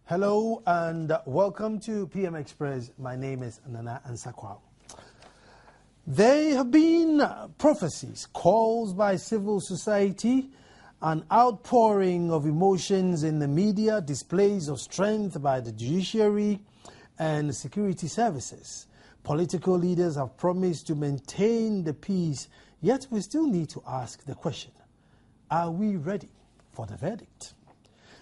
Hello and welcome to PM Express. My name is Nana Ansakwa. There have been prophecies, calls by civil society, an outpouring of emotions in the media, displays of strength by the judiciary and security services. Political leaders have promised to maintain the peace, yet we still need to ask the question, are we ready for the verdict?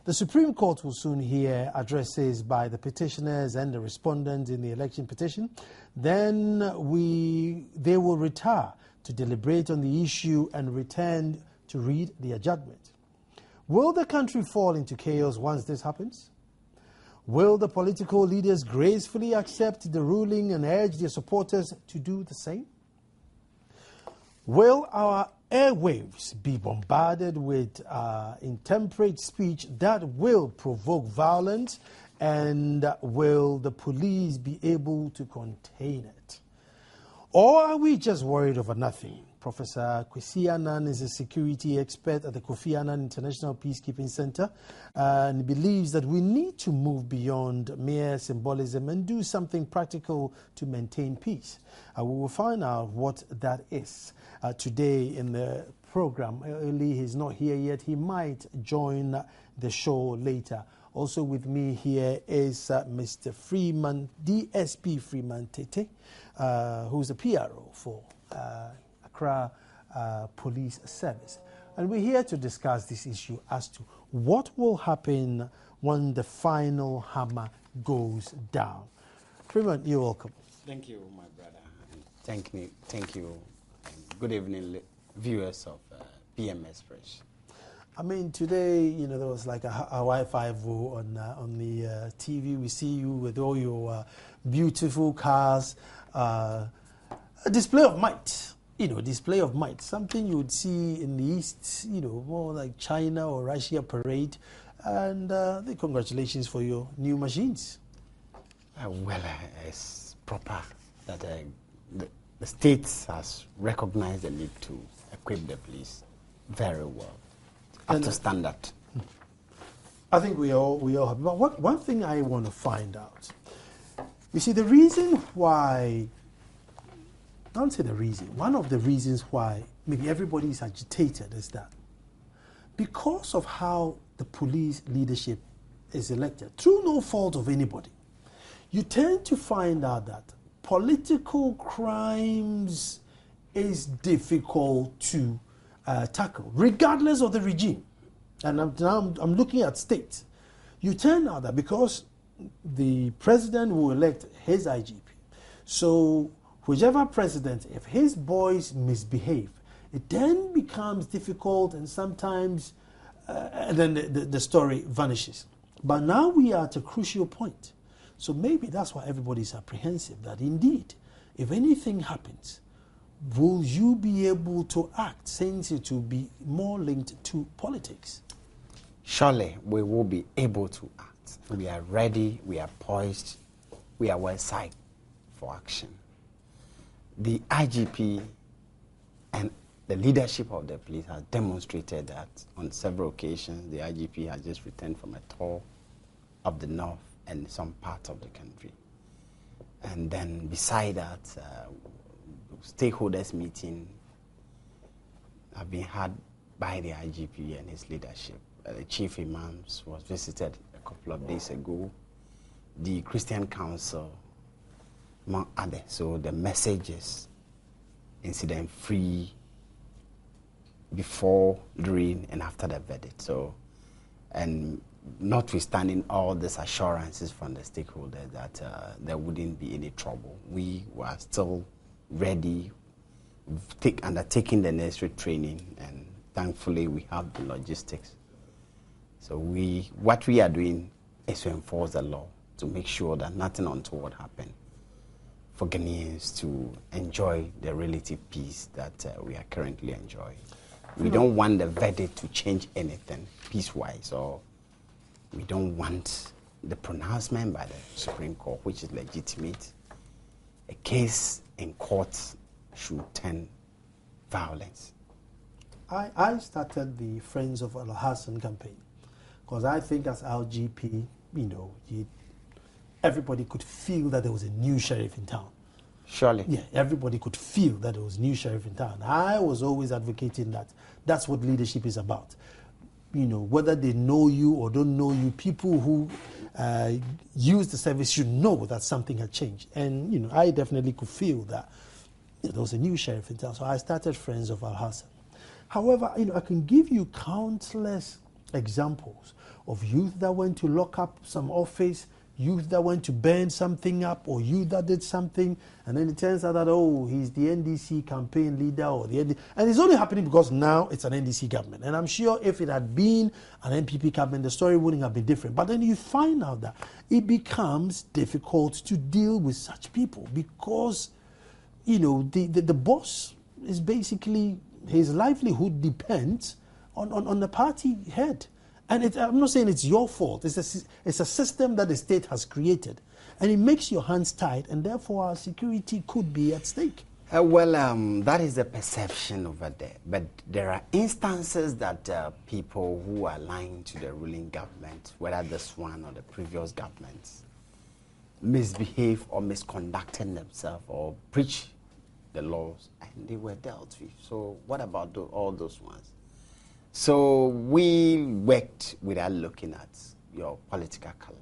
The Supreme Court will soon hear addresses by the petitioners and the respondents in the election petition. Then they will retire to deliberate on the issue and return to read their judgment. Will the country fall into chaos once this happens? Will the political leaders gracefully accept the ruling and urge their supporters to do the same? Will our airwaves be bombarded with intemperate speech that will provoke violence, and will the police be able to contain it? Or are we just worried over nothing? Professor Kwesi Annan is a security expert at the Kofi Annan International Peacekeeping Center and believes that we need to move beyond mere symbolism and do something practical to maintain peace. We will find out what that is today in the program. Early, he's not here yet. He might join the show later. Also with me here is Mr. Freeman, DSP Freeman Tete, who's a PRO for Accra Police Service. And we're here to discuss this issue as to what will happen when the final hammer goes down. Freeman, you're welcome. Thank you, my brother. Thank you. Good evening, viewers of PM Express. I mean, today, there was like a Wi-Fi on the TV. We see you with all your beautiful cars, a display of might. Display of might, something you would see in the East, more like China or Russia parade. And congratulations for your new machines. It's proper that the state has recognized the need to equip the police very well, up to standard. I think we all have. But one thing I want to find out, you see, the reason why. Don't say the reason. One of the reasons why maybe everybody is agitated is that because of how the police leadership is elected, through no fault of anybody, you tend to find out that political crimes is difficult to tackle, regardless of the regime. And I'm looking at states. You turn out that because the president will elect his IGP, so whichever president, if his boys misbehave, it then becomes difficult, and sometimes then the story vanishes. But now we are at a crucial point. So maybe that's why everybody's apprehensive, that indeed, if anything happens, will you be able to act, since it will be more linked to politics? Surely we will be able to act. We are ready, we are poised, we are well psyched for action. The IGP and the leadership of the police has demonstrated that on several occasions. The IGP has just returned from a tour of the north and some parts of the country. And then beside that, stakeholders meeting have been had by the IGP and his leadership. The chief imams was visited a couple of days ago. The Christian Council, among others. So the message is incident-free before, during, and after the verdict. So, and notwithstanding all these assurances from the stakeholders that there wouldn't be any trouble, we were still ready, undertaking the necessary training, and thankfully we have the logistics. So what we are doing is to enforce the law, to make sure that nothing untoward happens, for Ghanaians to enjoy the relative peace that we are currently enjoying. We don't want the verdict to change anything peace-wise, or we don't want the pronouncement by the Supreme Court, which is legitimate. A case in court should turn violence. I started the Friends of Al Hassan campaign because I think as LGP, everybody could feel that there was a new sheriff in town. Surely. Yeah, everybody could feel that there was new sheriff in town. I was always advocating that that's what leadership is about. Whether they know you or don't know you, people who use the service should know that something had changed. And, I definitely could feel that there was a new sheriff in town. So I started Friends of Al Hassan. However, I can give you countless examples of youth that went to lock up some office, youth that went to burn something up, or youth that did something, and then it turns out that, he's the NDC campaign leader, and it's only happening because now it's an NDC government. And I'm sure if it had been an NPP government, the story wouldn't have been different. But then you find out that it becomes difficult to deal with such people because, the boss is basically, his livelihood depends on the party head. And I'm not saying it's your fault. It's a system that the state has created. And it makes your hands tied, and therefore our security could be at stake. That is the perception over there. But there are instances that people who are lying to the ruling government, whether this one or the previous governments, misbehave or misconducted themselves or breach the laws, and they were dealt with. So what about all those ones? So we worked without looking at your political color.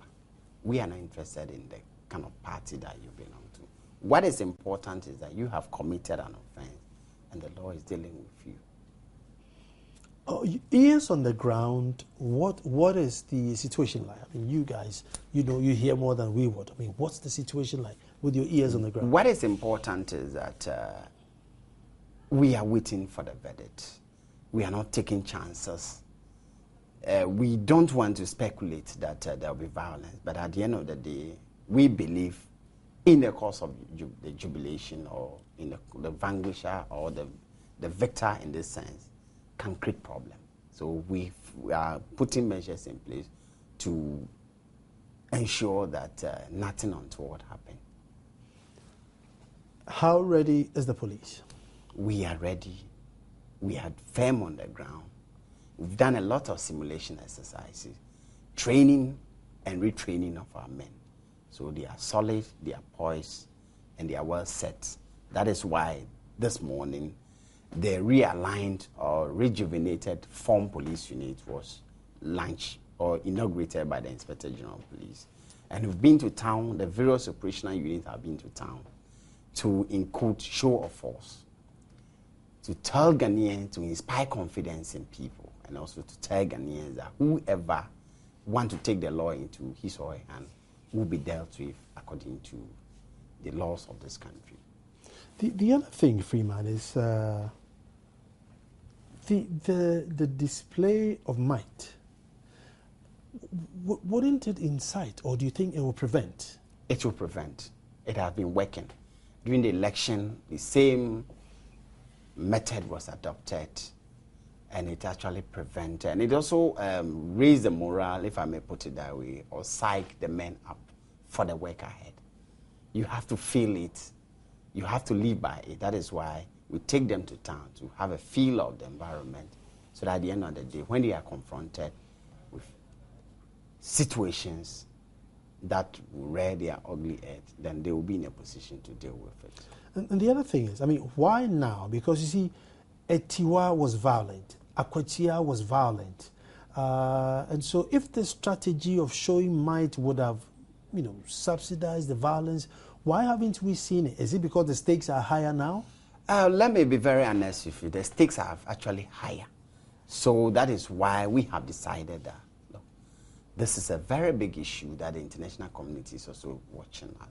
We are not interested in the kind of party that you belong to. What is important is that you have committed an offense and the law is dealing with you. Ears on the ground, what is the situation like? I mean, you guys, you hear more than we would. I mean, what's the situation like with your ears on the ground? What is important is that we are waiting for the verdict. We are not taking chances. We don't want to speculate that there will be violence, but at the end of the day, we believe in the course of the jubilation or in the vanquisher or the victor in this sense can create problem. So we are putting measures in place to ensure that nothing untoward happens. How ready is the police? We are ready. We are firm on the ground. We've done a lot of simulation exercises, training and retraining of our men. So they are solid, they are poised, and they are well set. That is why this morning the realigned or rejuvenated Form Police Unit was launched or inaugurated by the Inspector General of Police. And we've been to town, the various operational units have been to town to include show of force, to tell Ghanaians, to inspire confidence in people, and also to tell Ghanaians that whoever want to take the law into his or her hand will be dealt with according to the laws of this country. The other thing, Freeman, is the display of might. Wouldn't it incite, or do you think it will prevent? It will prevent. It has been working. During the election, the same method was adopted, and it actually prevented. And it also raised the morale, if I may put it that way, or psych the men up for the work ahead. You have to feel it. You have to live by it. That is why we take them to town to have a feel of the environment, so that at the end of the day, when they are confronted with situations that will rear their ugly head, then they will be in a position to deal with it. And the other thing is, I mean, why now? Because you see, Etiwa was violent, Akwatia was violent. And so if the strategy of showing might would have, subsidized the violence, why haven't we seen it? Is it because the stakes are higher now? Let me be very honest with you. The stakes are actually higher. So that is why we have decided that, look, this is a very big issue that the international community is also watching us.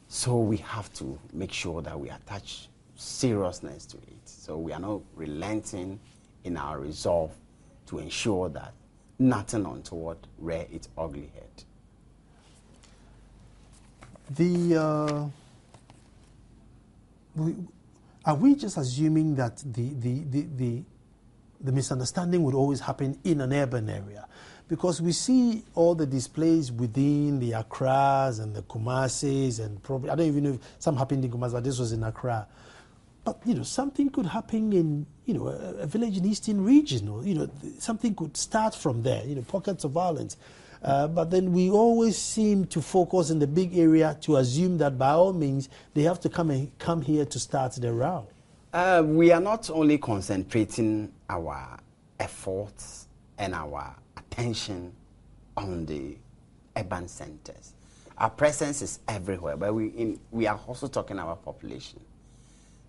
So we have to make sure that we attach seriousness to it. So we are not relenting in our resolve to ensure that nothing untoward rear its ugly head. Are we just assuming that the misunderstanding would always happen in an urban area? Because we see all the displays within the Accras and the Kumasis, and probably, I don't even know if some happened in Kumasi, but this was in Accra. But, something could happen in, a village in Eastern region, or, something could start from there, pockets of violence. But then we always seem to focus in the big area to assume that by all means they have to come here to start the row. We are not only concentrating our efforts and our attention on the urban centers. Our presence is everywhere, but we are also talking about population.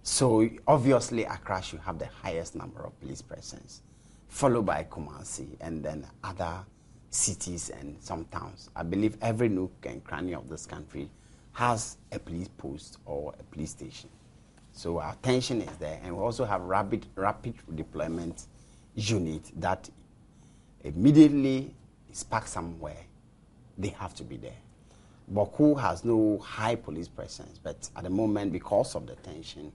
So obviously Accra should have the highest number of police presence, followed by Kumasi, and then other cities and some towns. I believe every nook and cranny of this country has a police post or a police station. So our attention is there, and we also have rapid deployment unit that immediately spark somewhere, they have to be there. Boku has no high police presence, but at the moment, because of the tension,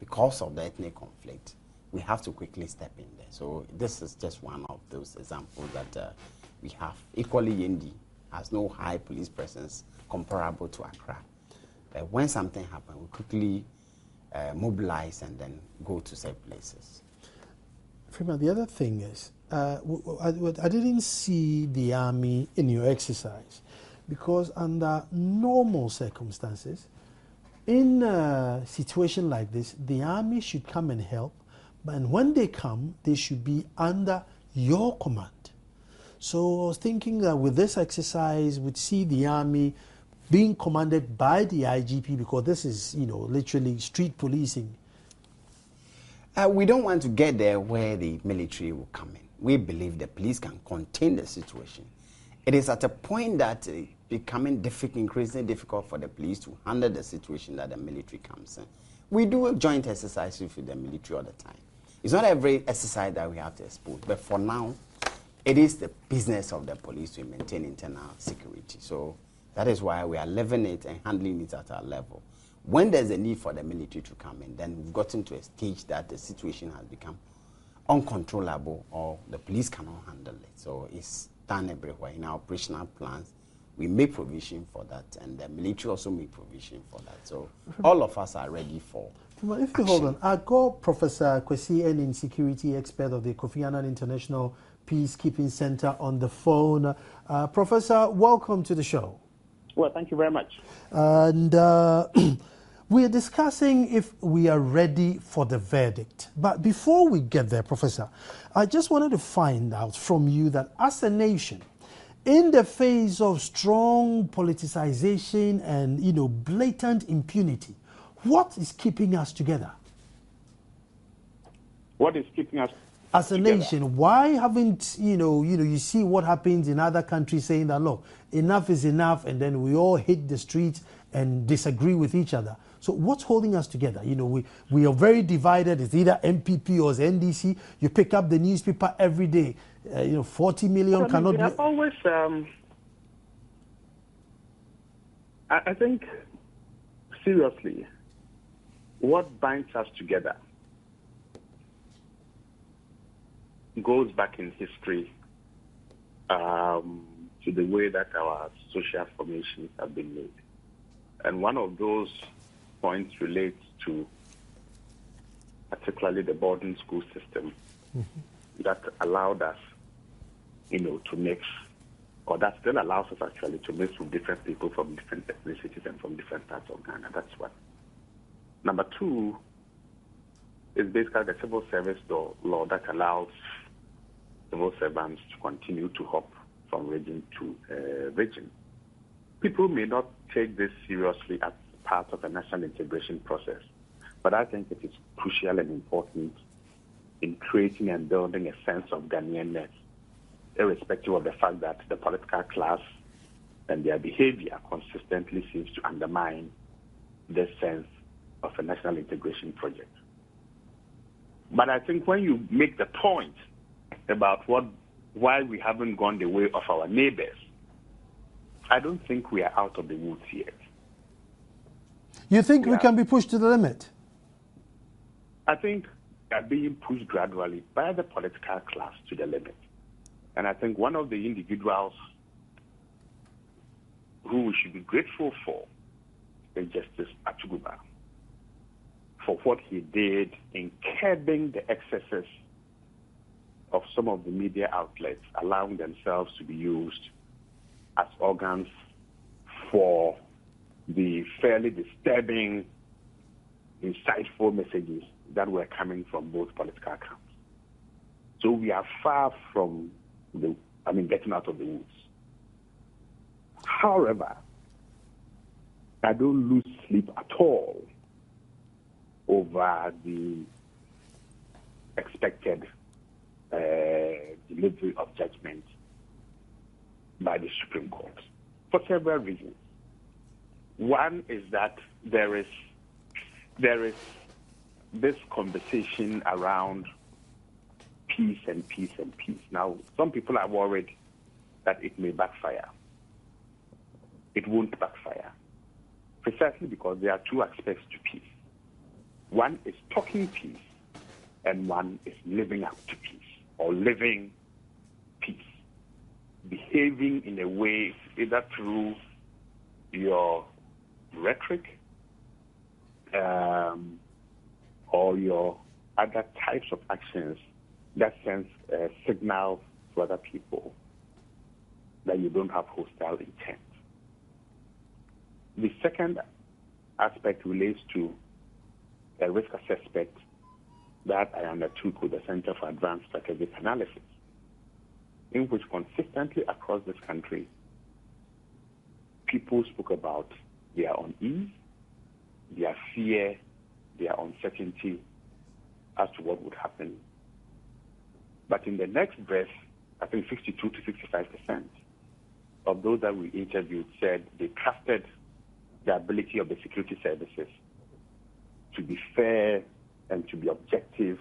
because of the ethnic conflict, we have to quickly step in there. So this is just one of those examples that we have. Equally, Yendi has no high police presence comparable to Accra. But when something happens, we quickly mobilize and then go to safe places. Freeman, the other thing is, I didn't see the army in your exercise because under normal circumstances, in a situation like this, the army should come and help, and when they come, they should be under your command. So I was thinking that with this exercise, we'd see the army being commanded by the IGP, because this is, literally street policing. We don't want to get there where the military will come in. We believe the police can contain the situation. It is at a point that it's becoming increasingly difficult for the police to handle the situation that the military comes in. We do a joint exercise with the military all the time. It's not every exercise that we have to expose, but for now, it is the business of the police to maintain internal security. So that is why we are living it and handling it at our level. When there's a need for the military to come in, then we've gotten to a stage that the situation has become uncontrollable or the police cannot handle it. So it's done everywhere. In our operational plans, we make provision for that, and the military also make provision for that. So all of us are ready for If you hold on, I got Professor Kwesi Enin, security expert of the Kofi Annan International Peacekeeping Center, on the phone. Professor, welcome to the show. Well, thank you very much. And we are discussing if we are ready for the verdict. But before we get there, Professor, I just wanted to find out from you that as a nation, in the face of strong politicization and, blatant impunity, what is keeping us together? What is keeping us as a nation? Why haven't, you see what happens in other countries saying that, look, enough is enough, and then we all hit the streets and disagree with each other. So what's holding us together? We are very divided. It's either MPP or it's NDC. You pick up the newspaper every day. 40 million cannot be... always, I think, seriously, what binds us together goes back in history to the way that our social formations have been made. And one of those points relates to particularly the boarding school system that allowed us, to mix, or that still allows us actually to mix with different people from different ethnicities and from different parts of Ghana. That's one. Number two is basically the civil service law that allows civil servants to continue to hop from region to region. People may not take this seriously as part of a national integration process, but I think it is crucial and important in creating and building a sense of Ghanaianness, irrespective of the fact that the political class and their behavior consistently seems to undermine this sense of a national integration project. But I think when you make the point about why we haven't gone the way of our neighbors, I don't think we are out of the woods yet. You think we can be pushed to the limit? I think we are being pushed gradually by the political class to the limit. And I think one of the individuals who we should be grateful for is Justice Atuguba, for what he did in curbing the excesses of some of the media outlets, allowing themselves to be used as organs for the fairly disturbing, insightful messages that were coming from both political camps. So we are far from getting out of the woods. However, I don't lose sleep at all over the expected delivery of judgment by the Supreme Court for several reasons. One is that there is this conversation around peace and peace and peace. Now, some people are worried that it may backfire. It won't backfire, precisely because there are two aspects to peace. One is talking peace, and one is living up to peace, or living peace, behaving in a way either through your rhetoric or your other types of actions that sends a signal to other people that you don't have hostile intent. The second aspect relates to a risk assessment that I undertook with the Center for Advanced Strategic Analysis, in which consistently across this country, people spoke about their unease, their fear, their uncertainty as to what would happen. But in the next breath, I think 62 to 65% of those that we interviewed said they trusted the ability of the security services to be fair and to be objective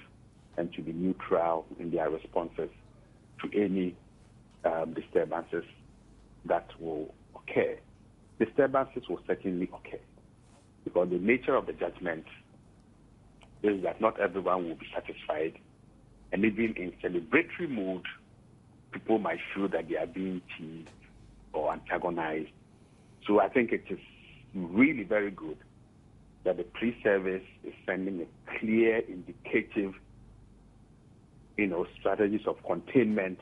and to be neutral in their responses to any disturbances that will occur. Disturbances will certainly occur because the nature of the judgment is that not everyone will be satisfied, and even in celebratory mood, people might feel that they are being teased or antagonized. So I think it is really very good that the police service is sending a clear, indicative, strategies of containment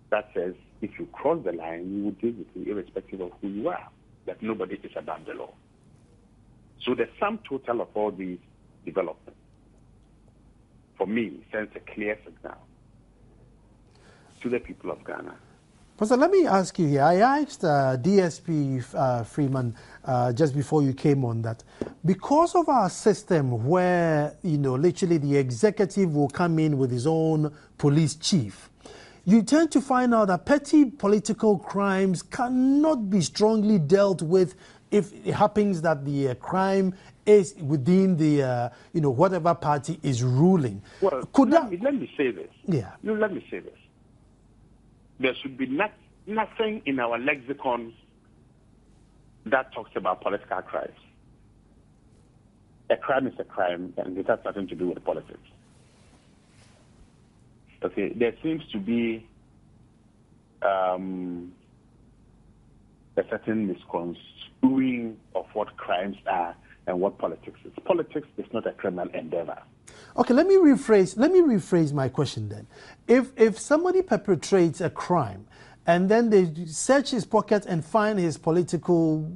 that says if you cross the line, you will deal with you irrespective of who you are, that nobody is above the law. So the sum total of all these developments, for me, sends a clear signal to the people of Ghana. Professor, let me ask you here. I asked DSP Freeman just before you came on that because of our system where, literally the executive will come in with his own police chief, you tend to find out that petty political crimes cannot be strongly dealt with if it happens that the crime is within the, whatever party is ruling. Well, let me say this. Yeah. Let me say this. There should be nothing in our lexicon that talks about political crimes. A crime is a crime, and it has nothing to do with politics. Okay, there seems to be a certain misconstruing of what crimes are and what politics is. Politics is not a criminal endeavor. Okay, let me rephrase my question then. If somebody perpetrates a crime and then they search his pocket and find his political,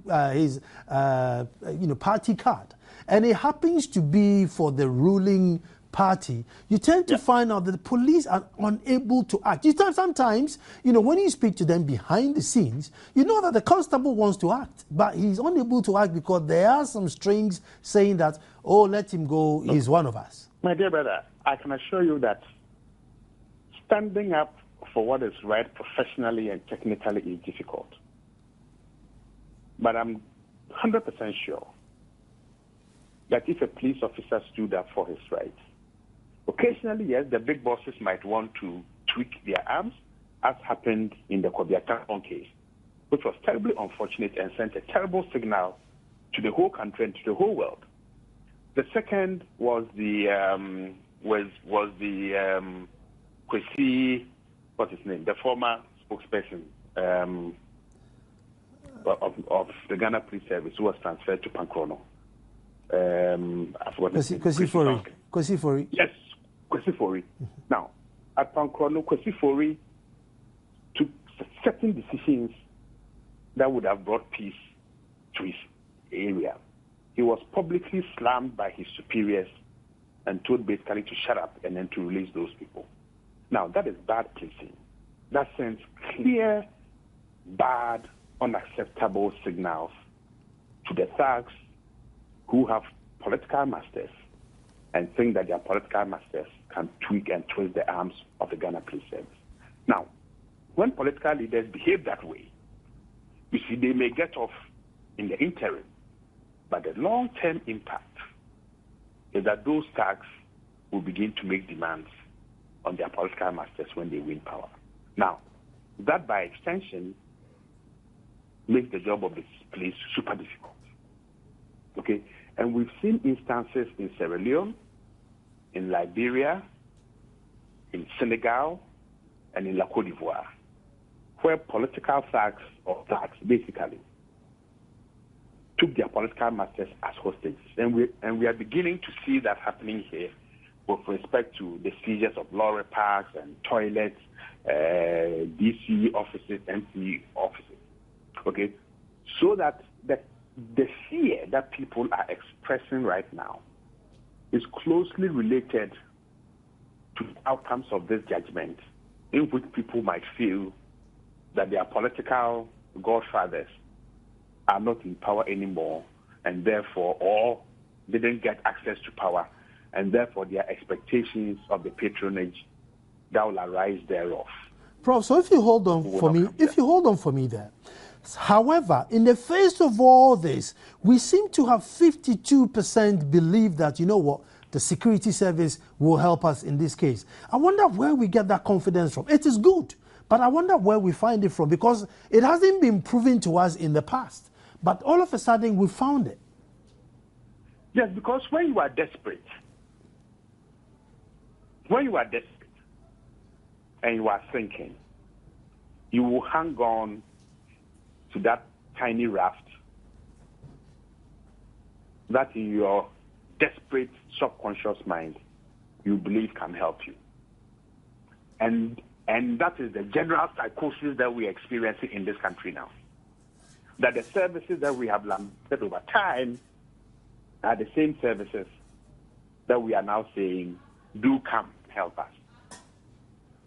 party card, and it happens to be for the ruling party, you tend to find out that the police are unable to act. Sometimes, when you speak to them behind the scenes, you know that the constable wants to act, but he's unable to act because there are some strings saying that, oh, let him go, he's one of us. My dear brother, I can assure you that standing up for what is right professionally and technically is difficult. But I'm 100% sure that if a police officer stood up for his rights, occasionally, yes, the big bosses might want to tweak their arms, as happened in the Kobiata case, which was terribly unfortunate and sent a terrible signal to the whole country and to the whole world. The second was the Kwesi, what's his name, the former spokesperson of the Ghana Police Service, who was transferred to Pankrono. I forgot his name. Kwesi Fori. Yes, Kwesi Fori. Now, at Pankrono, Kwesi Fori took certain decisions that would have brought peace to his area. He was publicly slammed by his superiors and told basically to shut up and then to release those people. Now, that is bad policing. That sends clear, bad, unacceptable signals to the thugs who have political masters and think that their political masters can tweak and twist the arms of the Ghana Police Service. Now, when political leaders behave that way, you see, they may get off in the interim, but the long-term impact is that those thugs will begin to make demands on their political masters when they win power. Now, that by extension makes the job of the police super difficult. Okay? And we've seen instances in Sierra Leone, in Liberia, in Senegal, and in La Côte d'Ivoire, where political thugs or thugs basically took their political masters as hostages. And we are beginning to see that happening here with respect to the seizures of lorry parks and toilets, DC offices, MC offices. Okay? So that the fear that people are expressing right now is closely related to the outcomes of this judgment, in which people might feel that their political godfathers are not in power anymore, and therefore, or didn't get access to power, and therefore their expectations of the patronage that will arise thereof. Prof, so if you hold on for me there. However, in the face of all this, we seem to have 52% believe that, you know what, the security service will help us in this case. I wonder where we get that confidence from. It is good, but I wonder where we find it from, because it hasn't been proven to us in the past. But all of a sudden, we found it. Yes, because when you are desperate, and you are thinking, you will hang on to that tiny raft that in your desperate subconscious mind you believe can help you. And that is the general psychosis that we're experiencing in this country now. That the services that we have lamented over time are the same services that we are now saying do come help us.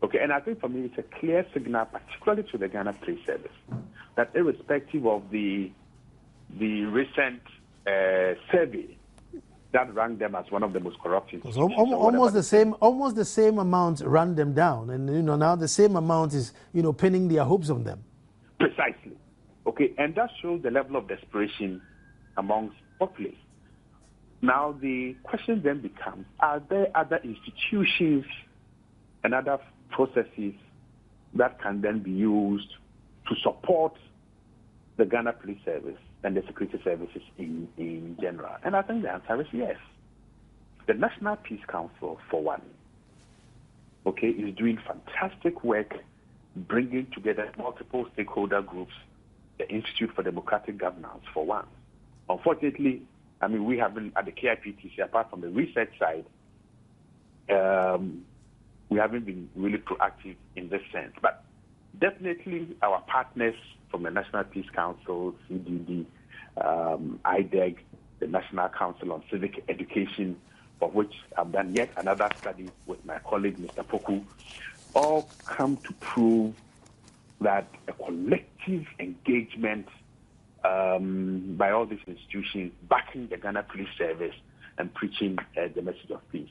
Okay, and I think for me it's a clear signal, particularly to the Ghana Police Service, that irrespective of the recent survey that ranked them as one of the most corrupt institutions. Almost the same amount ran them down, and now the same amount is pinning their hopes on them. Precisely. Okay, and that shows the level of desperation amongst populace. Now the question then becomes: are there other institutions and other processes that can then be used to support the Ghana Police Service and the security services in general? And I think the answer is yes. The National Peace Council, for one, okay, is doing fantastic work bringing together multiple stakeholder groups, the Institute for Democratic Governance, for one. Unfortunately, I mean, we haven't, at the KIPTC, apart from the research side, we haven't been really proactive in this sense. But definitely our partners from the National Peace Council, CDD, IDEG, the National Council on Civic Education, for which I've done yet another study with my colleague, Mr. Poku, all come to prove that a collective engagement by all these institutions backing the Ghana Police Service and preaching the message of peace.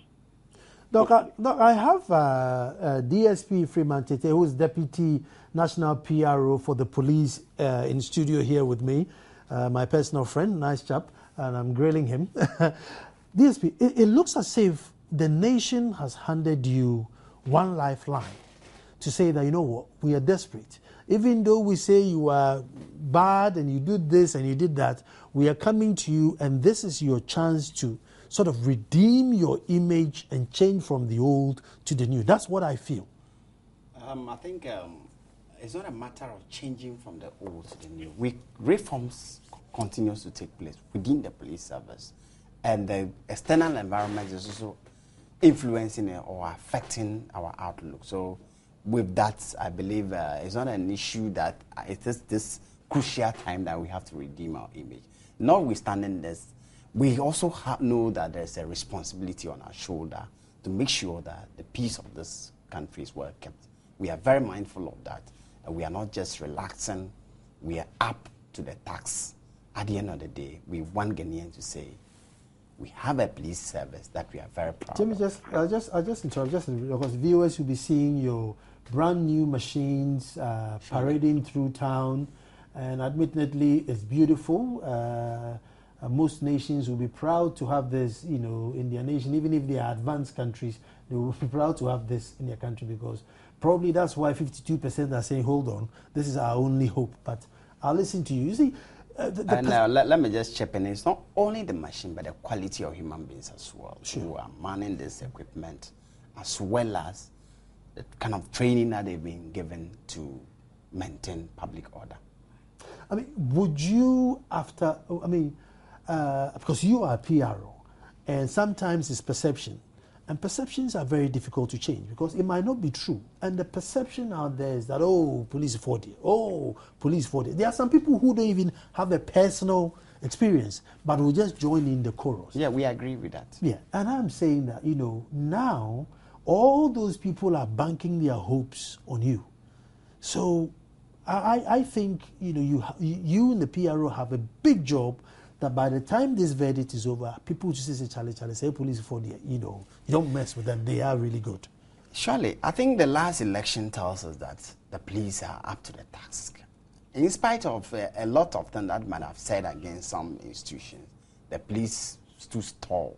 Doc, I have DSP Freeman Tete, who is Deputy National PRO for the police in studio here with me, my personal friend, nice chap, and I'm grilling him. DSP, it looks as if the nation has handed you one lifeline to say that, you know what, we are desperate. Even though we say you are bad and you did this and you did that, we are coming to you, and this is your chance to sort of redeem your image and change from the old to the new. That's what I feel. I think it's not a matter of changing from the old to the new. Reforms continues to take place within the police service, and the external environment is also influencing or affecting our outlook. So with that, I believe it's not an issue that it is this crucial time that we have to redeem our image. Notwithstanding this, we also know that there's a responsibility on our shoulder to make sure that the peace of this country is well kept. We are very mindful of that. And we are not just relaxing, we are up to the task. At the end of the day, we want Ghanaians to say, we have a police service that we are very proud Jimmy, of. I'll just interrupt, because viewers will be seeing your brand new machines parading through town, and admittedly, it's beautiful. Most nations will be proud to have this, in their nation. Even if they are advanced countries, they will be proud to have this in their country, because probably that's why 52% are saying, hold on, this is our only hope. But I'll listen to you. You see, let me just chip in. It's not only the machine, but the quality of human beings as well, who are manning this equipment, as well as the kind of training that they've been given to maintain public order. I mean, would you, because you are a PRO, and sometimes it's perception, and perceptions are very difficult to change because it might not be true. And the perception out there is that, police for it. Police for it. There are some people who don't even have a personal experience, but will just join in the chorus. Yeah, we agree with that. Yeah, and I'm saying that, now all those people are banking their hopes on you. So I think, you in the PRO have a big job that by the time this verdict is over, people just say, Charlie, say police for the, you don't mess with them. They are really good. Surely, I think the last election tells us that the police are up to the task. In spite of a lot of them that might have said against some institutions, the police stood tall.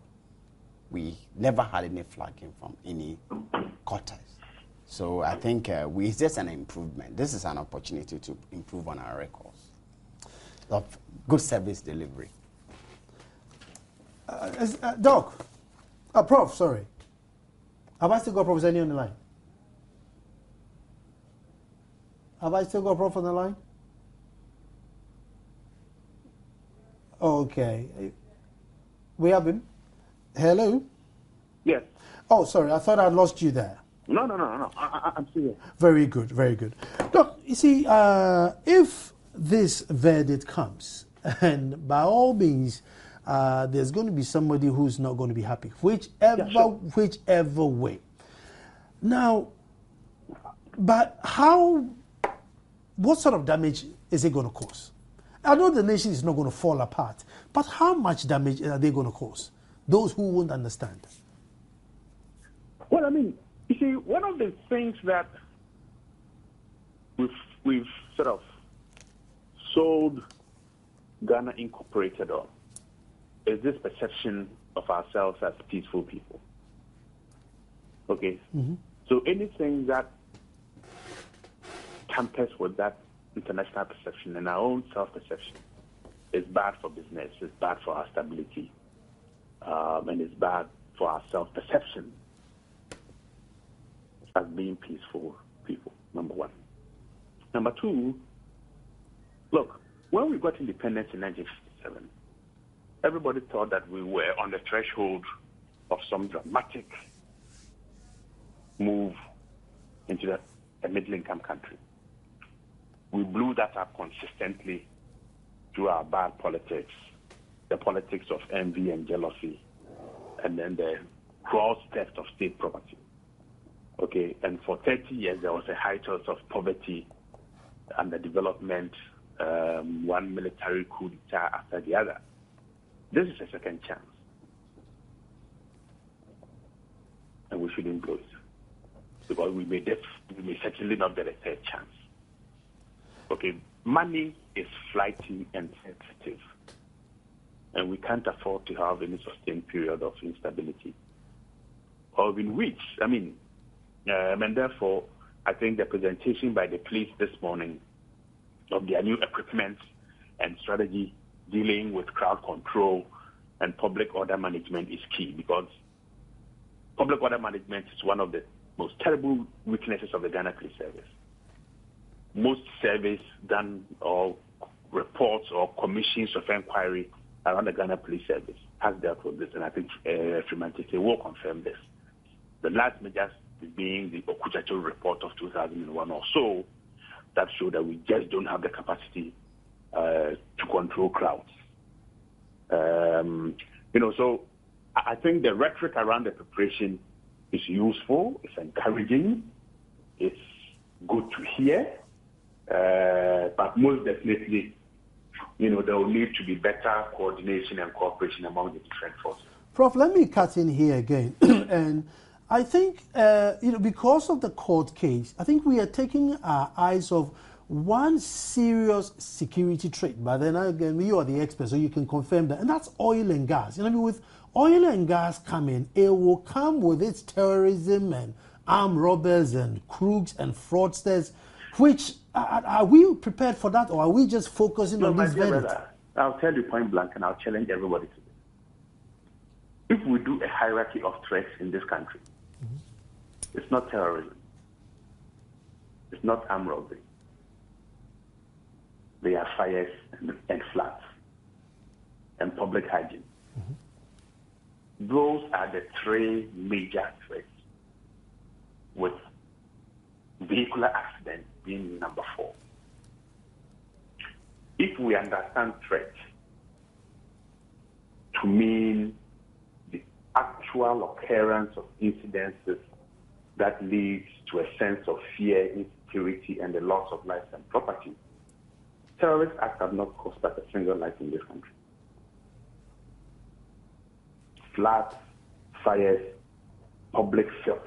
We never had any flagging from any quarters. So I think it's just an improvement. This is an opportunity to improve on our records of good service delivery. Doc, Prof, sorry. Have I still got Prof Zeni on the line? Have I still got Prof on the line? Okay. We have him. Hello? Yes. Oh, sorry. I thought I'd lost you there. No. I'm still here. Very good, very good. Look, you see, if this verdict comes, and by all means, there's going to be somebody who's not going to be happy, whichever way. Now, but what sort of damage is it going to cause? I know the nation is not going to fall apart, but how much damage are they going to cause? Those who won't understand. Well, I mean, you see, one of the things that we've sort of sold Ghana Incorporated on is this perception of ourselves as peaceful people. Okay? Mm-hmm. So anything that tampers with that international perception and our own self-perception is bad for business, it's bad for our stability, and it's bad for our self-perception as being peaceful people, number one. Number two, look, when we got independence in 1957, everybody thought that we were on the threshold of some dramatic move into a middle-income country. We blew that up consistently through our bad politics, the politics of envy and jealousy, and then the gross theft of state property. Okay, and for 30 years there was a hiatus of poverty and the development, one military coup d'etat after the other. This is a second chance, and we shouldn't blow it, because we may certainly not get a third chance. Okay, money is flighty and sensitive, and we can't afford to have any sustained period of instability or in which, and therefore, I think the presentation by the police this morning of their new equipment and strategy dealing with crowd control and public order management is key, because public order management is one of the most terrible weaknesses of the Ghana Police Service. Most surveys done or reports or commissions of inquiry around the Ghana Police Service has dealt with this, and I think Freeman Tete will confirm this. The last major being the Okuchacho report of 2001 or so, that showed that we just don't have the capacity to control crowds. So I think the rhetoric around the preparation is useful, it's encouraging, it's good to hear, but most definitely, there will need to be better coordination and cooperation among the different forces. Prof, let me cut in here again. And I think, because of the court case, I think we are taking our eyes off one serious security threat. But then again, you are the expert, so you can confirm that. And that's oil and gas. With oil and gas coming, it will come with its terrorism and armed robbers and crooks and fraudsters. Which, are we prepared for that, or are we just focusing on this verdict? Brother, I'll tell you point blank, and I'll challenge everybody to this. If we do a hierarchy of threats in this country, it's not terrorism, it's not armed robbery. They are fires and floods and public hygiene. Those are the three major threats, with vehicular accidents being number 4. If we understand threat to mean the actual occurrence of incidences that leads to a sense of fear, insecurity, and the loss of life and property, terrorist acts have not cost us a single life in this country. Floods, fires, public filth,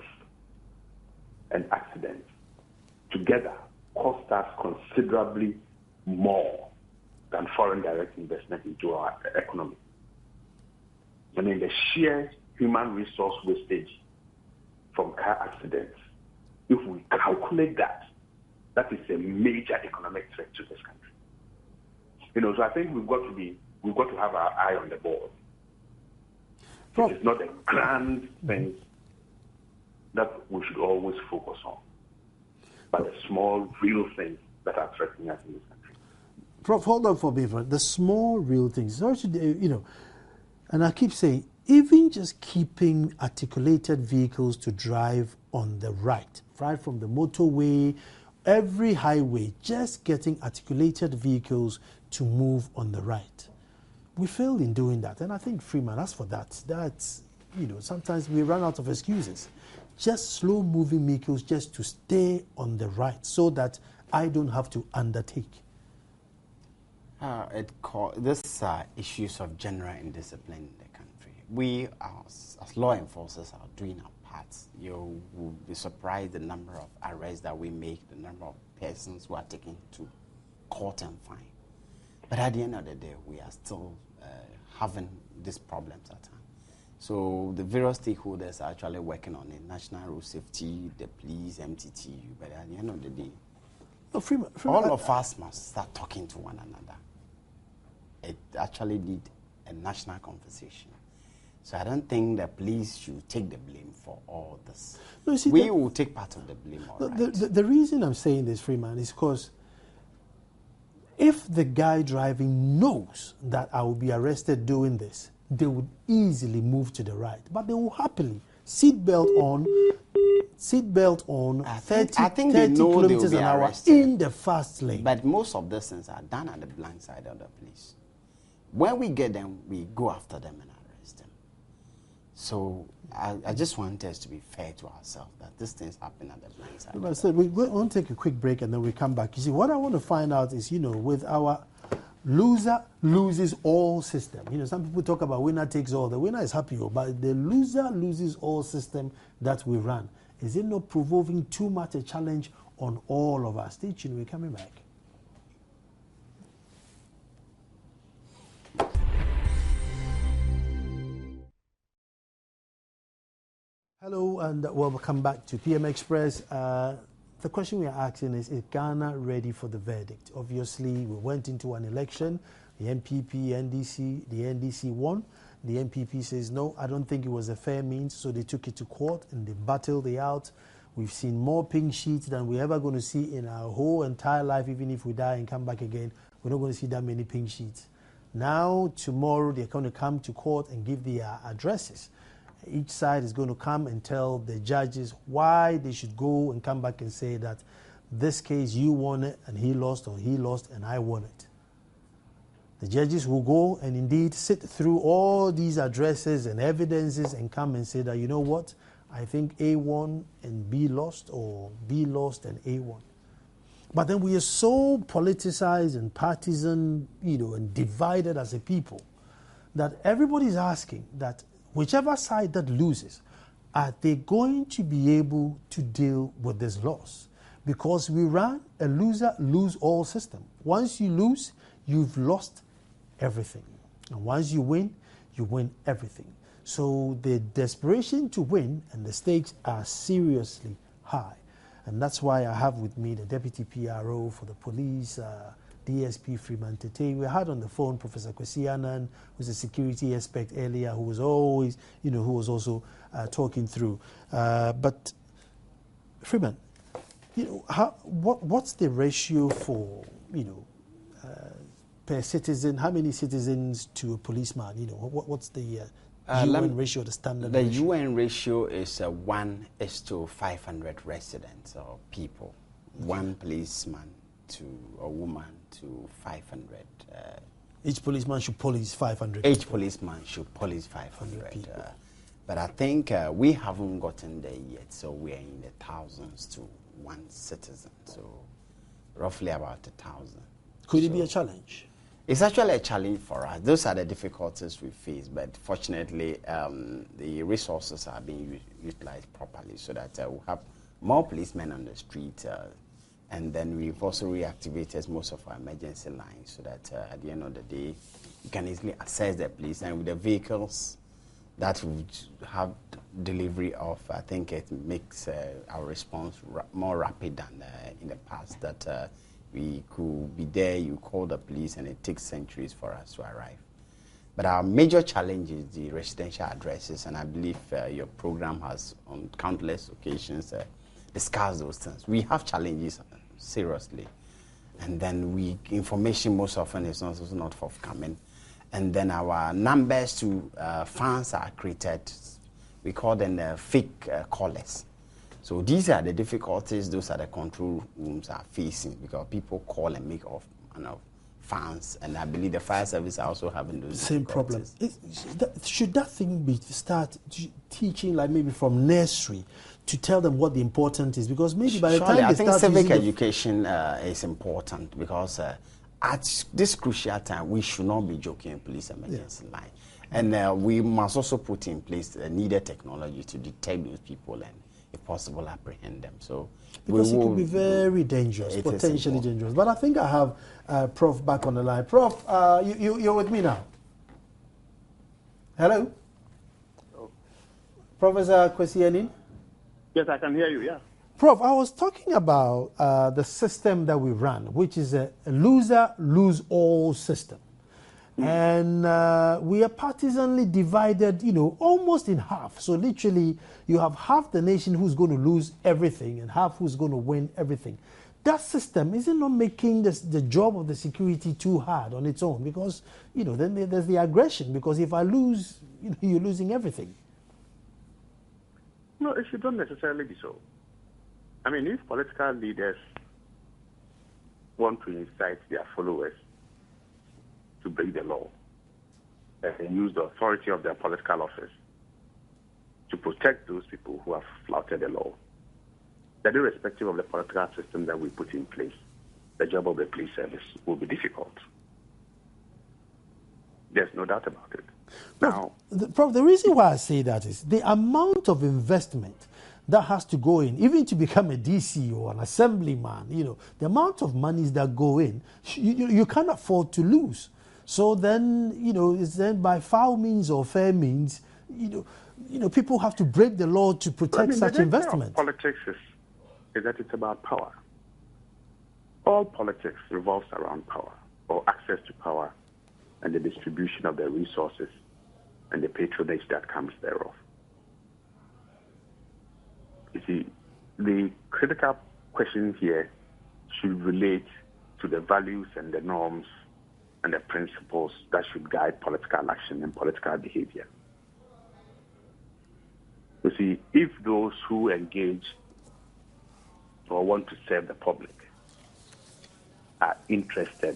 and accidents together cost us considerably more than foreign direct investment into our economy. The sheer human resource wastage from car accidents, if we calculate that, that is a major economic threat to this country. So I think we've got to have our eye on the ball. It's not a grand thing that we should always focus on, but the small, real things that are threatening us in this country. Prof, hold on for me. The small, real things. And I keep saying, even just keeping articulated vehicles to drive on the right from the motorway, every highway, just getting articulated vehicles to move on the right. We failed in doing that, and I think Freeman asked for that. That's, sometimes we run out of excuses. Just slow-moving vehicles just to stay on the right so that I don't have to undertake. These are issues of general indiscipline in the country. We, as law enforcers, are doing our parts. You will be surprised the number of arrests that we make, the number of persons who are taken to court and fined. But at the end of the day, we are still having these problems at times. So the various stakeholders are actually working on it: National Road Safety, the police, MTTU. But at the end of the day, all of us must start talking to one another. It actually needs a national conversation. So I don't think the police should take the blame for all this. No, we will take part of the blame, all right. The reason I'm saying this, Freeman, is because if the guy driving knows that I will be arrested doing this, they would easily move to the right. But they will happily seatbelt on, 30 kilometers an hour in the fast lane. But most of these things are done at the blind side of the police. When we get them, we go after them and arrest them. So I just want us to be fair to ourselves that these things happen at the blind side. I said, we're going to take a quick break and then we come back. You see, what I want to find out is, with our loser loses all system. Some people talk about winner takes all. The winner is happy, but the loser loses all system that we run. Is it not proving too much a challenge on all of us? Stay tuned, we're coming back. Hello and welcome back to PM Express. The question we are asking is Ghana ready for the verdict? Obviously, we went into an election. The MPP, NDC, the NDC won. The MPP says, no, I don't think it was a fair means, so they took it to court and they battled it out. We've seen more pink sheets than we're ever going to see in our whole entire life. Even if we die and come back again, we're not going to see that many pink sheets. Now, tomorrow, they're going to come to court and give their addresses. Each side is going to come and tell the judges why they should go and come back and say that this case you won it and he lost, or he lost and I won it. The judges will go and indeed sit through all these addresses and evidences and come and say that, you know what, I think A won and B lost, or B lost and A won. But then we are so politicized and partisan, and divided as a people, that everybody is asking that whichever side that loses, are they going to be able to deal with this loss? Because we run a lose-all system. Once you lose, you've lost everything. And once you win everything. So the desperation to win and the stakes are seriously high. And that's why I have with me the Deputy PRO for the police, DSP Freeman Tete. We had on the phone Professor Kwesi Annan, who's a security expert earlier, who was always, who was also talking through. But Freeman, what's the ratio for, per citizen? How many citizens to a policeman? What's the UN ratio, the standard the ratio? UN ratio is 1:500 residents or people. One policeman to a woman to 500. Each policeman should police 500 Each people. policeman should police 500 people. But I think we haven't gotten there yet, so we're in the thousands to one citizen, so roughly about 1,000. Could it be a challenge? It's actually a challenge for us. Those are the difficulties we face, but fortunately, the resources are being utilized properly so that we have more policemen on the street, and then we've also reactivated most of our emergency lines so that at the end of the day, you can easily access the police, and with the vehicles that we have delivery of, I think it makes our response more rapid than in the past. That we could be there, you call the police, and it takes centuries for us to arrive. But our major challenge is the residential addresses, and I believe your program has, on countless occasions, discussed those things. We have challenges, seriously, and then information most often is also not forthcoming. And then our numbers to fans are created. We call them fake callers. So these are the difficulties those are the control rooms are facing, because people call and make off fans, and I believe the fire service are also having those same problem. Should that thing be start teaching, like maybe from nursery, to tell them what the important is? Because maybe by the time I they think start civic education is important, because at this crucial time, we should not be joking in police emergency line. And we must also put in place the needed technology to detect those people and, if possible, apprehend them. So because it could be very dangerous, potentially dangerous. But I think I have Prof back on the line. Prof, you're with me now. Hello? Oh. Professor Kwesi Annan? Yes, I can hear you, yeah. Prof, I was talking about the system that we run, which is a lose-all system. And we are partisanly divided, almost in half. So literally, you have half the nation who's going to lose everything and half who's going to win everything. That system, is it not making the job of the security too hard on its own? Because, then there's the aggression. Because if I lose, you're losing everything. No, it should not necessarily be so. I mean, if political leaders want to incite their followers to break the law and use the authority of their political office to protect those people who have flouted the law, that irrespective of the political system that we put in place, the job of the police service will be difficult. There's no doubt about it. Prof, the reason why I say that is the amount of investment that has to go in, even to become a DC or an assemblyman, the amount of monies that go in, you can't afford to lose. So then, it's then by foul means or fair means, people have to break the law to protect such investment. Politics is that it's about power. All politics revolves around power, or access to power, and the distribution of the resources and the patronage that comes thereof. You see, the critical question here should relate to the values and the norms and the principles that should guide political action and political behavior. You see, if those who engage or want to serve the public are interested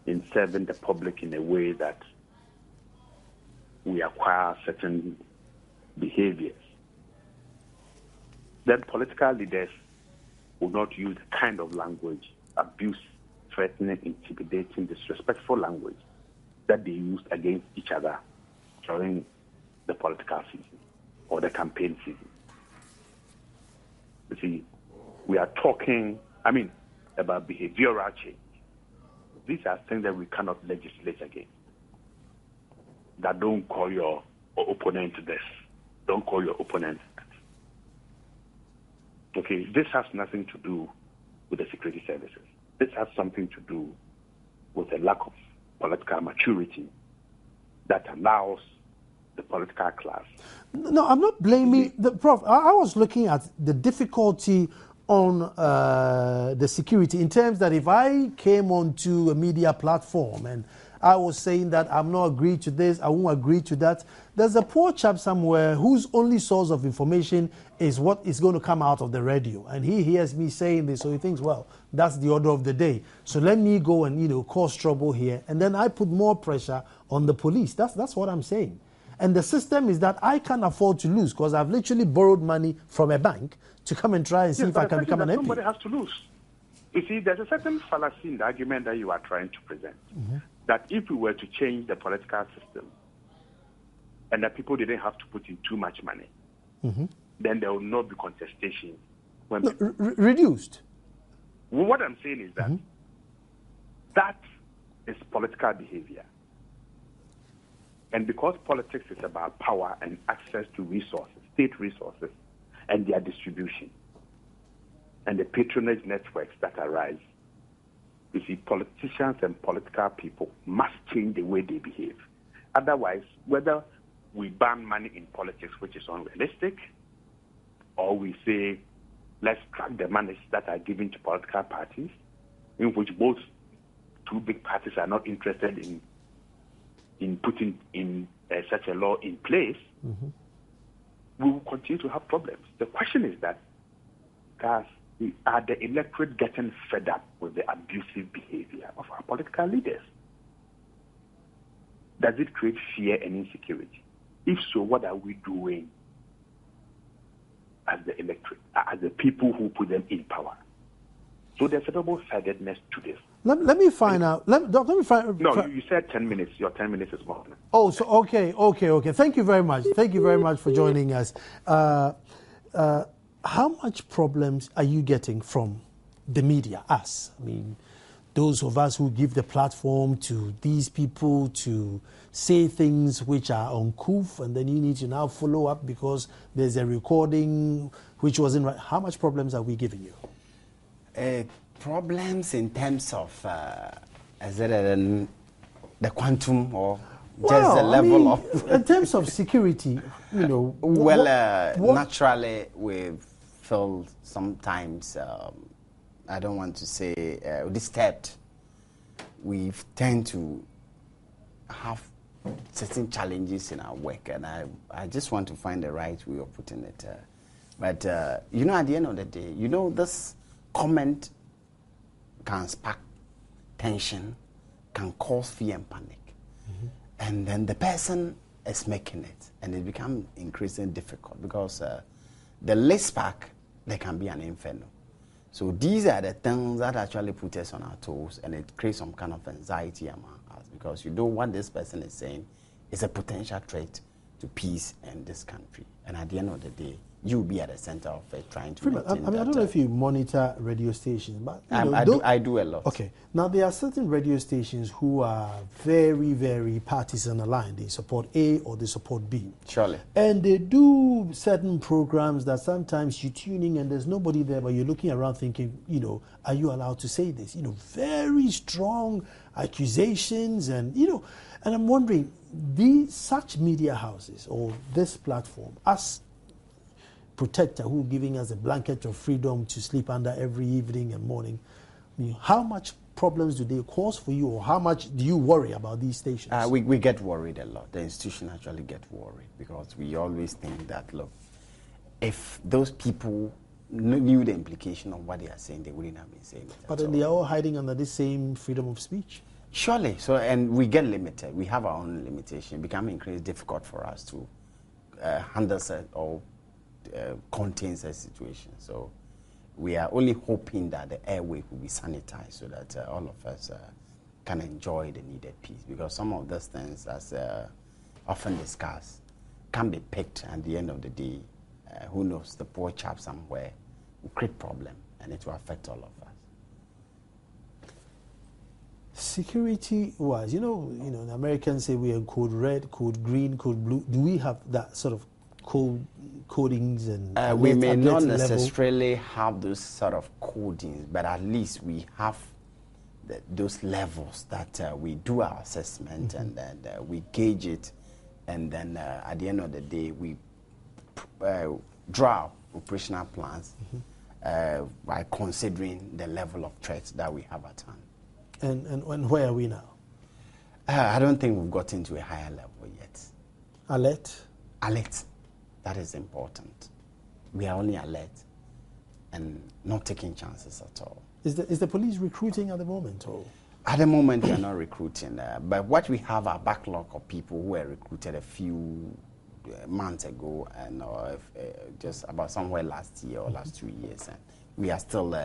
in serving the public in a way that we acquire certain behaviors, then political leaders will not use the kind of language, abuse, threatening, intimidating, disrespectful language that they used against each other during the political season or the campaign season. You see, we are talking, about behavioral change. These are things that we cannot legislate against. That don't call your opponent this. Don't call your opponent that. Okay, this has nothing to do with the security services. This has something to do with a lack of political maturity that allows the political class. No, I'm not blaming the Prof. I was looking at the difficulty on the security in terms that if I came onto a media platform and I was saying that I'm not agreeing to this, I won't agree to that, there's a poor chap somewhere whose only source of information is what is going to come out of the radio. And he hears me saying this, so he thinks, well, that's the order of the day. So let me go and, cause trouble here. And then I put more pressure on the police. That's what I'm saying. And the system is that I can't afford to lose because I've literally borrowed money from a bank to come and try and see if I can become an MP. Somebody has to lose. You see, there's a certain fallacy in the argument that you are trying to present. Mm-hmm. That if we were to change the political system and that people didn't have to put in too much money, mm-hmm. then there will not be contestation. Reduced. Well, what I'm saying is that mm-hmm. that is political behavior. And because politics is about power and access to resources, state resources, and their distribution, and the patronage networks that arise, you see, politicians and political people must change the way they behave. Otherwise, whether we ban money in politics, which is unrealistic, or we say, let's track the monies that are given to political parties, in which both two big parties are not interested in putting in such a law in place, mm-hmm. we will continue to have problems. The question is that, guys, are the electorate getting fed up with the abusive behavior of our political leaders? Does it create fear and insecurity? If so, what are we doing as the electorate, as the people who put them in power? So there's a double-sidedness to this. Let me find out. Let me find. No, you said 10 minutes. Your 10 minutes is more. Oh, so okay. Thank you very much. Thank you very much for joining us. How much problems are you getting from the media, us? I mean, those of us who give the platform to these people to say things which are uncouth, and then you need to now follow up because there's a recording which wasn't right. How much problems are we giving you? Problems in terms of the quantum or just the level of... in terms of security, naturally we feel sometimes, I don't want to say disturbed. We tend to have certain challenges in our work, and I just want to find the right way of putting it. But at the end of the day, this comment can spark tension, can cause fear and panic. Mm-hmm. And then the person is making it, and it becomes increasingly difficult because the least spark, there can be an inferno. So these are the things that actually put us on our toes, and it creates some kind of anxiety among us because what this person is saying is a potential threat to peace in this country. And at the end of the day, you'll be at the center of it trying to maintain I don't know if you monitor radio stations, but I do a lot. Okay. Now, there are certain radio stations who are very, very partisan aligned. They support A or they support B. Surely. And they do certain programs that sometimes you tune in and there's nobody there, but you're looking around thinking, are you allowed to say this? Very strong accusations and I'm wondering, such media houses or this platform, as protector who giving us a blanket of freedom to sleep under every evening and morning, how much problems do they cause for you, or how much do you worry about these stations? We get worried a lot. The institution actually get worried because we always think that, look, if those people knew the implication of what they are saying, they wouldn't have been saying it. But then they are all hiding under the same freedom of speech. Surely. So, and we get limited. We have our own limitation. Becoming increasingly difficult for us to handle or contain such situations. So, we are only hoping that the airway will be sanitized so that all of us can enjoy the needed peace. Because some of those things, as often discussed, can be picked. At the end of the day, who knows? The poor chap somewhere will create problem, and it will affect all of us. Security-wise, the Americans say we are code red, code green, code blue. Do we have that sort of codings and we may not necessarily have those sort of codings, but at least we have those levels that we do our assessment and then we gauge it, and then at the end of the day we draw operational plans by considering the level of threat that we have at hand. And where are we now? I don't think we've gotten to a higher level yet. Alert? Alert. That is important. We are only alert and not taking chances at all. Is the police recruiting at the moment? Or? At the moment, we are not recruiting. But what we have are backlog of people who were recruited a few months ago and just about somewhere last year or last 2 years. And we are still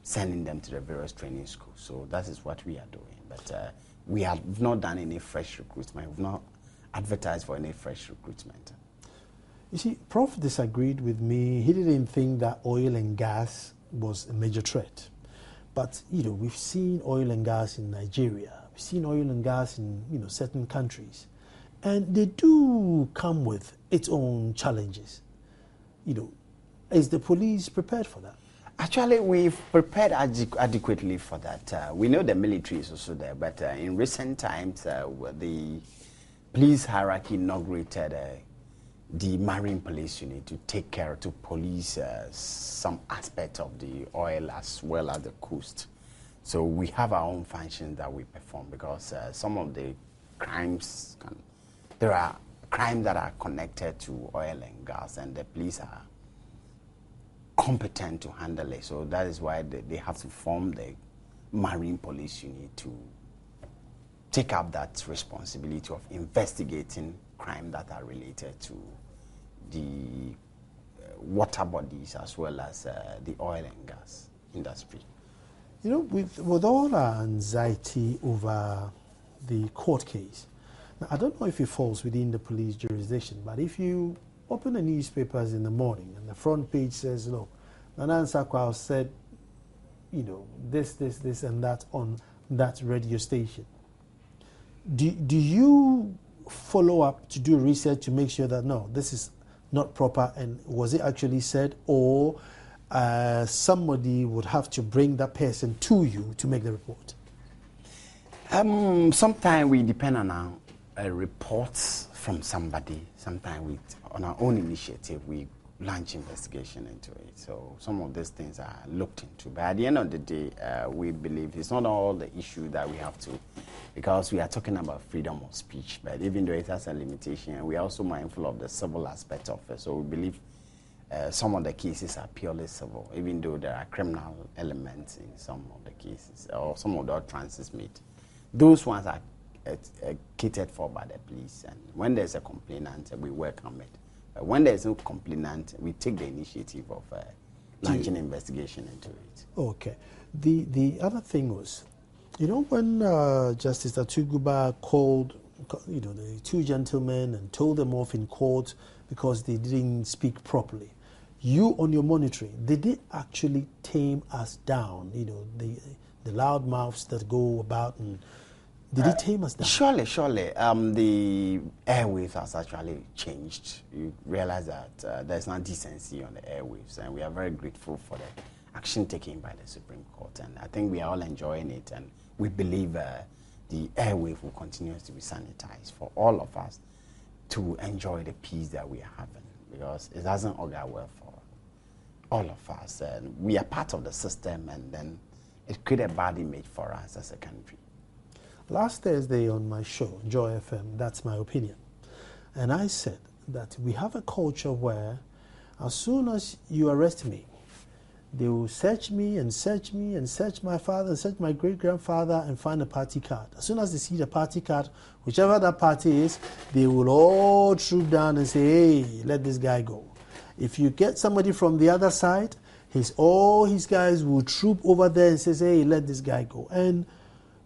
sending them to the various training schools. So that is what we are doing. But we have not done any fresh recruitment. We've not advertised for any fresh recruitment. You see, Prof disagreed with me. He didn't think that oil and gas was a major threat. But, we've seen oil and gas in Nigeria. We've seen oil and gas in, certain countries. And they do come with its own challenges. Is the police prepared for that? Actually, we've prepared adequately for that. We know the military is also there, but in recent times, the police hierarchy inaugurated the Marine Police Unit to take care, to police some aspect of the oil as well as the coast. So we have our own functions that we perform because some of the crimes, there are crimes that are connected to oil and gas, and the police are competent to handle it. So that is why they have to form the Marine Police Unit to take up that responsibility of investigating crime that are related to the water bodies as well as the oil and gas industry. With all our anxiety over the court case, now, I don't know if it falls within the police jurisdiction, but if you open the newspapers in the morning and the front page says, Nana Nsakwao said, this and that on that radio station, do you follow up to do research to make sure that, no, this is not proper, and was it actually said, or somebody would have to bring that person to you to make the report? Sometimes we depend on our reports from somebody. Sometimes on our own initiative, we launch investigation into it. So some of these things are looked into. But at the end of the day, we believe it's not all the issue that we have to, because we are talking about freedom of speech. But even though it has a limitation, we are also mindful of the civil aspect of it. So we believe some of the cases are purely civil, even though there are criminal elements in some of the cases, or some of the utterances made. Those ones are catered for by the police. And when there's a complainant, we welcome it. When there's no complainant, we take the initiative of launching an investigation into it. Okay. The other thing was, when Justice Atuguba called, the two gentlemen and told them off in court because they didn't speak properly, you on your monitoring, did they actually tame us down? The loud mouths that go about, and did it tame us down? Surely. The airwaves has actually changed. You realize that there's not decency on the airwaves, and we are very grateful for the action taken by the Supreme Court. And I think we are all enjoying it, and we believe the airwave will continue to be sanitized for all of us to enjoy the peace that we are having, because it doesn't augur well for all of us. And we are part of the system, and then it created a bad image for us as a country. Last Thursday on my show, Joy FM, That's My Opinion, and I said that we have a culture where as soon as you arrest me, they will search me and search me and search my father and search my great-grandfather and find a party card. As soon as they see the party card, whichever that party is, they will all troop down and say, hey, let this guy go. If you get somebody from the other side, all his guys will troop over there and say, hey, let this guy go. And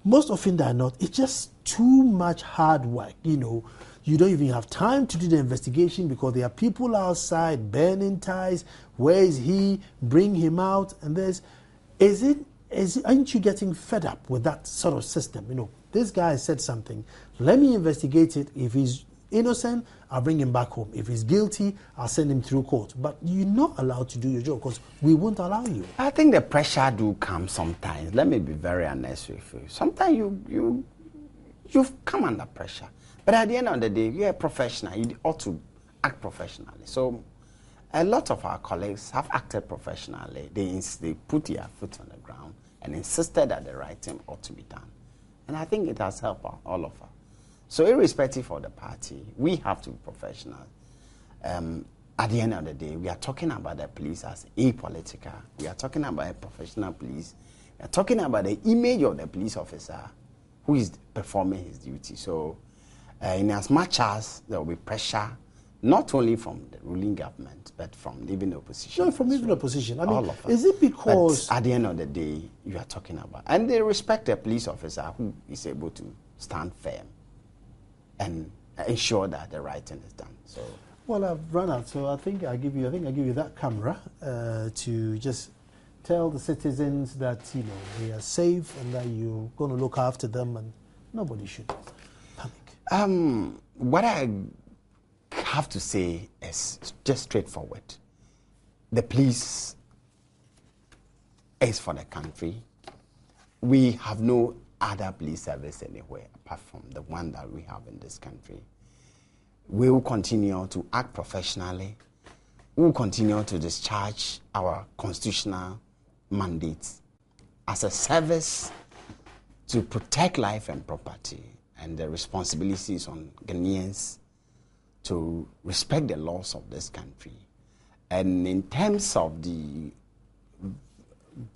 most often than not, it's just too much hard work, you know. You don't even have time to do the investigation because there are people outside burning ties. Where is he? Bring him out. And aren't you getting fed up with that sort of system? You know, this guy said something. Let me investigate it. If he's innocent, I'll bring him back home. If he's guilty, I'll send him through court. But you're not allowed to do your job because we won't allow you. I think the pressure do come sometimes. Let me be very honest with you. Sometimes you've come under pressure. But at the end of the day, you're a professional. You ought to act professionally. So a lot of our colleagues have acted professionally. They put their foot on the ground and insisted that the right thing ought to be done. And I think it has helped all of us. So irrespective of the party, we have to be professional. At the end of the day, we are talking about the police as apolitical. We are talking about a professional police. We are talking about the image of the police officer who is performing his duty. So in as much as there will be pressure, not only from the ruling government, but from even the opposition. No, from even the opposition. I mean, all of us. Is it because... But at the end of the day, you are talking about... And they respect a police officer who is able to stand firm and ensure that the right thing is done. So, well, I've run out, so I think I give you that camera to just tell the citizens that, you know, they are safe and that you're going to look after them and nobody should panic. What I have to say is just straightforward. The police is for the country. We have no other police service anywhere apart from the one that we have in this country. We will continue to act professionally. We will continue to discharge our constitutional mandates as a service to protect life and property, and the responsibilities on Ghanaians to respect the laws of this country. And in terms of the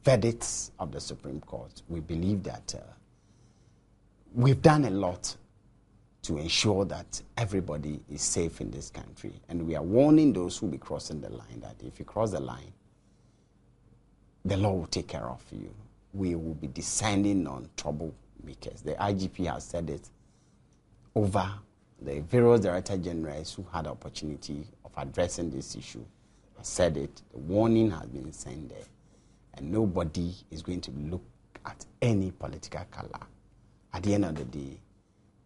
verdicts of the Supreme Court, we believe that we've done a lot to ensure that everybody is safe in this country. And we are warning those who will be crossing the line that if you cross the line, the law will take care of you. We will be descending on troublemakers. The IGP has said it over the various Director Generals who had the opportunity of addressing this issue. Has said it. The warning has been sent there. And nobody is going to look at any political color. At the end of the day,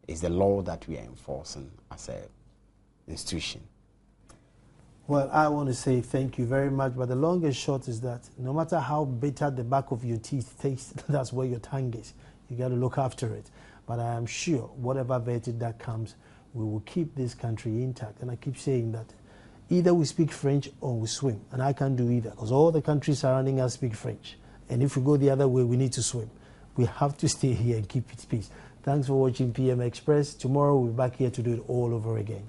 it's the law that we are enforcing as an institution. Well, I want to say thank you very much, but the long and short is that no matter how bitter the back of your teeth tastes, that's where your tongue is. You got to look after it. But I am sure whatever verdict that comes, we will keep this country intact. And I keep saying that either we speak French or we swim. And I can't do either because all the countries surrounding us speak French. And if we go the other way, we need to swim. We have to stay here and keep its peace. Thanks for watching PM Express. Tomorrow we'll be back here to do it all over again.